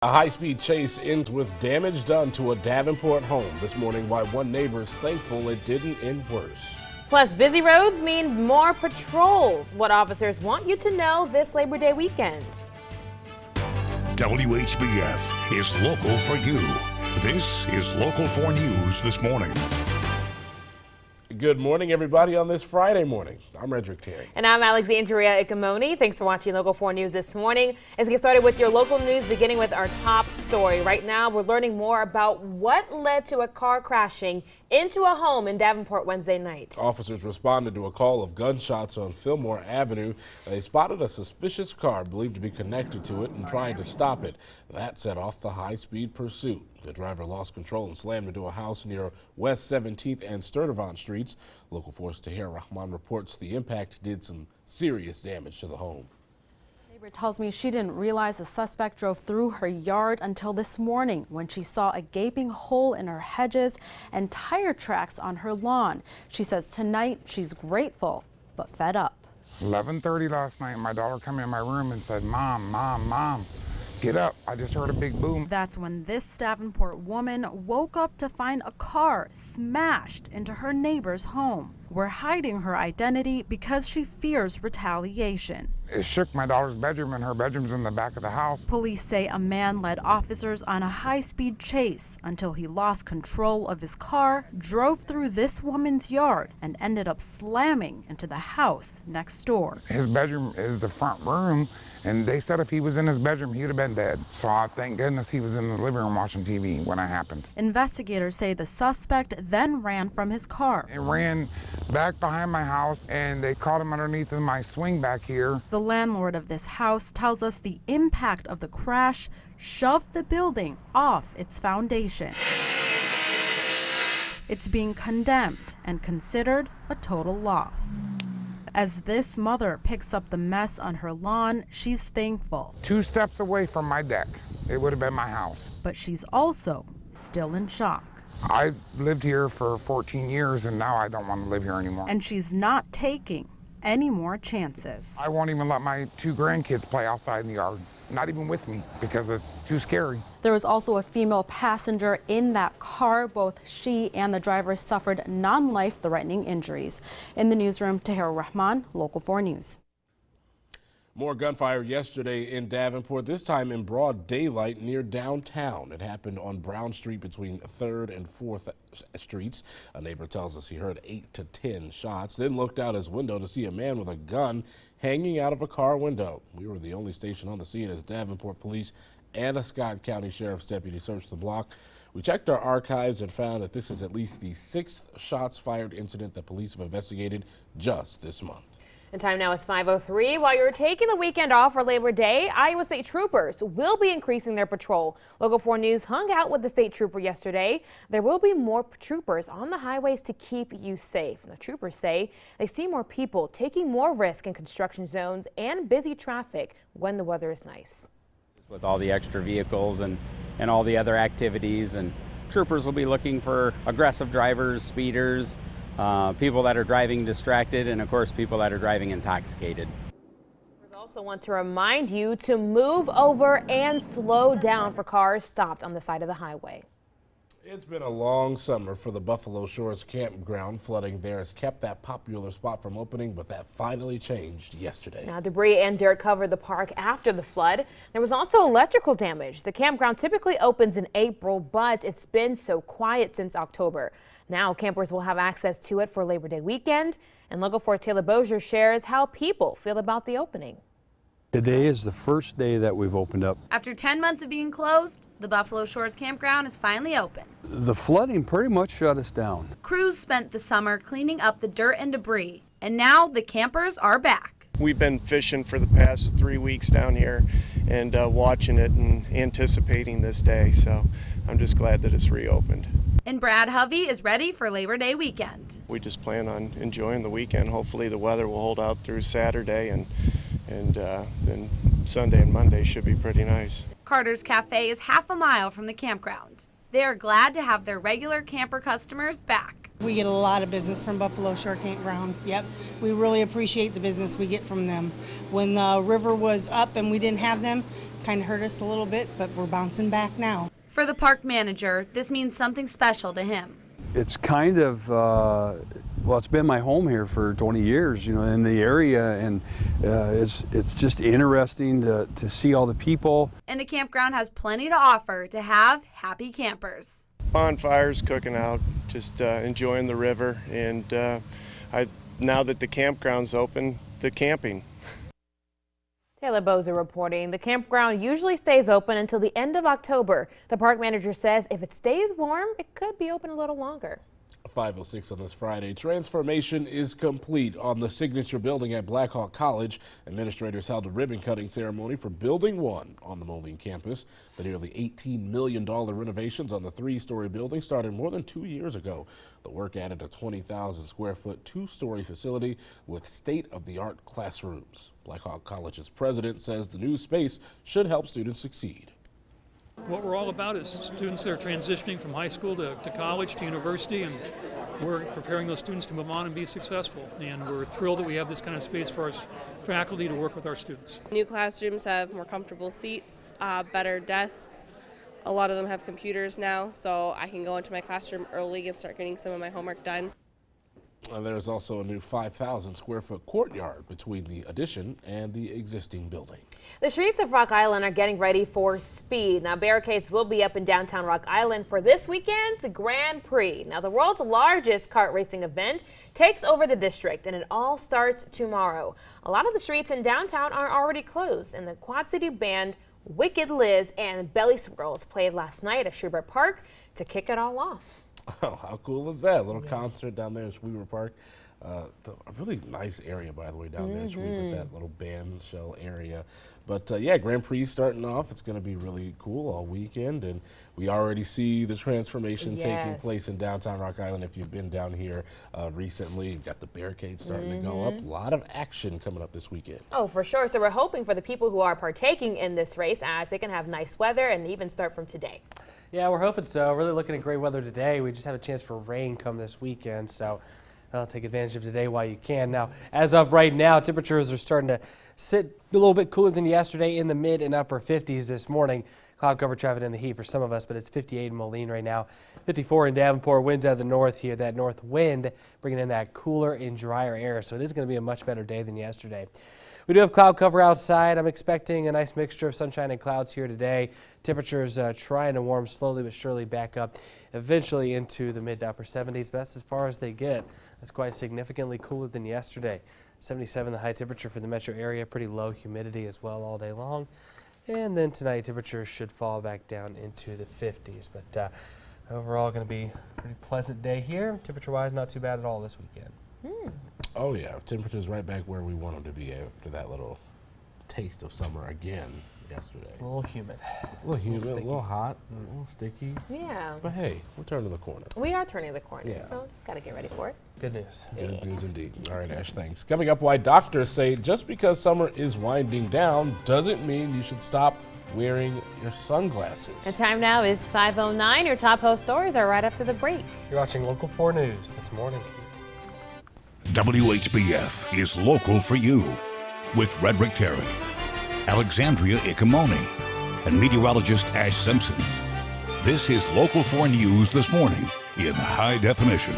A high-speed chase ends with damage done to a Davenport home this morning, while one neighbor is thankful it didn't end worse. Plus, busy roads mean more patrols. What officers want you to know this Labor Day weekend. WHBF is local for you. This is Local 4 News this morning. Good morning, everybody, on this Friday morning. I'm Redrick Terry. And I'm Alexandria Ikomoni. Thanks for watching Local 4 News this morning. Let's get started with your local news, beginning with our top story. Right now, we're learning more about what led to a car crashing into a home in Davenport Wednesday night. Officers responded to a call of gunshots on Fillmore Avenue. They spotted a suspicious car believed to be connected to it and trying to stop it. That set off the high-speed pursuit. The driver lost control and slammed into a house near West 17th and Sturdivant Streets. Local 4's Tahir Rahman reports the impact did some serious damage to the home. Neighbor tells me she didn't realize the suspect drove through her yard until this morning when she saw a gaping hole in her hedges and tire tracks on her lawn. She says tonight she's grateful but fed up. 11:30 last night, my daughter came in my room and said, "Mom, Mom, Mom, get up. I just heard a big boom." That's when this Davenport woman woke up to find a car smashed into her neighbor's home. We're hiding her identity because she fears retaliation. It shook my daughter's bedroom, and her bedroom's in the back of the house. Police say a man led officers on a high-speed chase until he lost control of his car, drove through this woman's yard, and ended up slamming into the house next door. His bedroom is the front room, and they said if he was in his bedroom, he would have been dead. So I thank goodness he was in the living room watching TV when it happened. Investigators say the suspect then ran from his car. It ran back behind my house, and they caught him underneath of my swing back here. The landlord of this house tells us the impact of the crash shoved the building off its foundation. It's being condemned and considered a total loss. As this mother picks up the mess on her lawn, she's thankful. 2 steps away from my deck, it would have been my house. But she's also still in shock. I lived here for 14 years, and now I don't want to live here anymore. And she's not taking any more chances. I won't even let my 2 grandkids play outside in the yard, not even with me, because it's too scary. There was also a female passenger in that car. Both she and the driver suffered non-life-threatening injuries. In the newsroom, Tahir Rahman, Local 4 News. More gunfire yesterday in Davenport, this time in broad daylight near downtown. It happened on Brown Street between 3rd and 4th Streets. A neighbor tells us he heard 8 to 10 shots, then looked out his window to see a man with a gun hanging out of a car window. We were the only station on the scene as Davenport Police and a Scott County Sheriff's deputy searched the block. We checked our archives and found that this is at least the 6th shots fired incident that police have investigated just this month. And time now is 5:03. While you're taking the weekend off for Labor Day, Iowa State Troopers will be increasing their patrol. Local 4 News hung out with the state trooper yesterday. There will be more troopers on the highways to keep you safe. And the troopers say they see more people taking more risk in construction zones and busy traffic when the weather is nice. With all the extra vehicles and all the other activities, and troopers will be looking for aggressive drivers, speeders, people that are driving distracted, and of course people that are driving intoxicated. We also want to remind you to move over and slow down for cars stopped on the side of the highway. It's been a long summer for the Buffalo Shores Campground. Flooding there has kept that popular spot from opening, but that finally changed yesterday. Now, debris and dirt covered the park after the flood. There was also electrical damage. The campground typically opens in April, but it's been so quiet since October. Now, campers will have access to it for Labor Day weekend. And Local 4's Taylor Bozier shares how people feel about the opening. Today is the first day that we've opened up. After 10 months of being closed, the Buffalo Shores Campground is finally open. The flooding pretty much shut us down. Crews spent the summer cleaning up the dirt and debris, and now the campers are back. We've been fishing for the past 3 weeks down here and watching it and anticipating this day, so I'm just glad that it's reopened. And Brad Hovey is ready for Labor Day weekend. We just plan on enjoying the weekend. Hopefully the weather will hold out through Saturday, and then Sunday and Monday should be pretty nice. Carter's Cafe is half a mile from the campground. They are glad to have their regular camper customers back. We get a lot of business from Buffalo Shore Campground. Yep, we really appreciate the business we get from them. When the river was up and we didn't have them, Kind of hurt us a little bit, but we're bouncing back now. For the park manager, this means something special to him. It's kind of, well, it's been my home here for 20 years, you know, in the area, and it's just interesting to see all the people. And the campground has plenty to offer to have happy campers. Bonfires, cooking out, just enjoying the river, and now that the campground's open, the camping. Taylor Bozer reporting. The campground usually stays open until the end of October. The park manager says if it stays warm, it could be open a little longer. 5:06 on this Friday. Transformation is complete on the signature building at Blackhawk College. Administrators held a ribbon-cutting ceremony for Building 1 on the Moline campus. The nearly $18 million renovations on the three-story building started more than 2 years ago. The work added a 20,000-square-foot two-story facility with state-of-the-art classrooms. Blackhawk College's president says the new space should help students succeed. What we're all about is students that are transitioning from high school to college to university, and we're preparing those students to move on and be successful. And we're thrilled that we have this kind of space for our faculty to work with our students. New classrooms have more comfortable seats, better desks. A lot of them have computers now, so I can go into my classroom early and start getting some of my homework done. There's also a new 5,000-square-foot courtyard between the addition and the existing building. The streets of Rock Island are getting ready for speed. Now, barricades will be up in downtown Rock Island for this weekend's Grand Prix. Now, the world's largest kart racing event takes over the district, and it all starts tomorrow. A lot of the streets in downtown are already closed, and the Quad City band Wicked Liz and Belly Swirls played last night at Schubert Park to kick it all off. Oh, how cool is that? A little concert down there in Schubert Park. A really nice area, by the way, down there in Schubert, with that little band shell area. But yeah, Grand Prix starting off. It's going to be really cool all weekend, and we already see the transformation taking place in downtown Rock Island. If you've been down here recently, you've got the barricades starting to go up. A lot of action coming up this weekend. Oh, for sure. So we're hoping for the people who are partaking in this race as they can have nice weather and even start from today. Yeah, we're hoping so. Really looking at great weather today. We just have a chance for rain come this weekend, so I'll take advantage of today while you can. Now, as of right now, temperatures are starting to sit a little bit cooler than yesterday, in the mid and upper 50s this morning. Cloud cover traffic in the heat for some of us, but it's 58 in Moline right now. 54 in Davenport. Winds out of the north here. That north wind bringing in that cooler and drier air, so it is going to be a much better day than yesterday. We do have cloud cover outside. I'm expecting a nice mixture of sunshine and clouds here today. Temperatures trying to warm slowly but surely back up, eventually into the mid to upper 70s. But that's as far as they get. That's quite significantly cooler than yesterday. 77 the high temperature for the metro area. Pretty low humidity as well all day long. And then tonight temperatures should fall back down into the 50s. But overall going to be a pretty pleasant day here. Temperature-wise, not too bad at all this weekend. Oh yeah, temperatures right back where we want them to be after that little taste of summer again yesterday. A little humid. A little hot, a little sticky. Yeah. But hey, we're turning the corner. We are turning the corner, so just got to get ready for it. Good news. Good news indeed. All right, Ash, thanks. Coming up, why doctors say just because summer is winding down doesn't mean you should stop wearing your sunglasses. The time now is 5:09. Your top host stories are right after the break. You're watching Local 4 News this morning. WHBF is local for you with Frederick Terry, Alexandria Ikomoni, and meteorologist Ash Simpson. This is Local 4 News this morning in high definition.